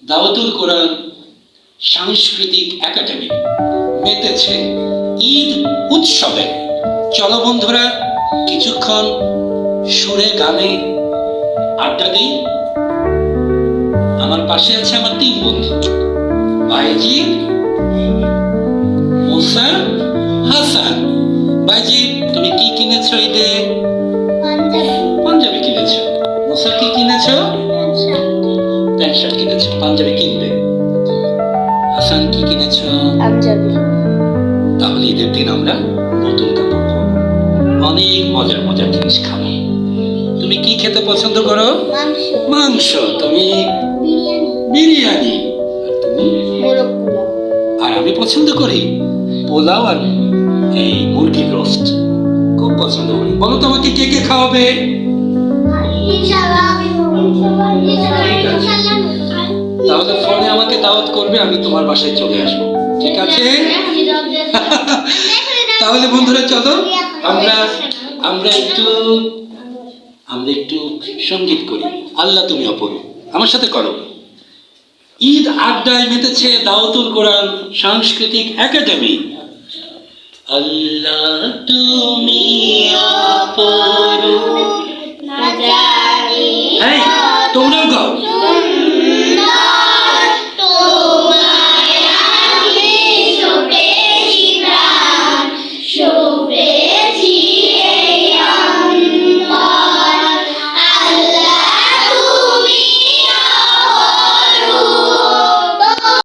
দাওয়াতুল কোরআন সাংস্কৃতিক একাডেমি মেতেছে ঈদ উৎসবে। চলো বন্ধুরা, কিছুক্ষণ সুরে গানে আড্ডা দিই। আমার পাশে আছে আমার তিন বন্ধু, বাইজিদ, মুসা, হাসান। বাইজিদ, তুমি কি কিনেছো ঈদে? পাঞ্জাবি কিনেছো। মুসা, কি কিনেছো? প্যান্ট শার্ট কিনেছো, পাঞ্জাবি কিনবে। হাসান, কি কিনেছো? তাহলে ঈদের দিন আমরা নতুন কাপড় পরবো, অনেক মজার মজার জিনিস খাবো। তুমি কি খেতে পছন্দ করো? মাংস। তুমি? বিরিয়ানি। আর তুমি? আর আমি পছন্দ করি পোলাও আর এই মুরগির রোস্ট, খুব পছন্দ করি। বলো তো আমাকে কে কে খাওয়াবে? তাহলে ফোনে আমাকে দাওয়াত করবে, আমি তোমার বাসায় চলে আসবো, ঠিক আছে? তাহলে বন্ধুরা চলো আমরা আমরা একটু সঙ্গীত করি। আল্লাহ তুমি অপরূপ, আমার সাথে করো। ঈদ আড্ডায় মেতেছে দাওয়াতুল কোরআন সাংস্কৃতিক একাডেমি। আল্লাহ তুমি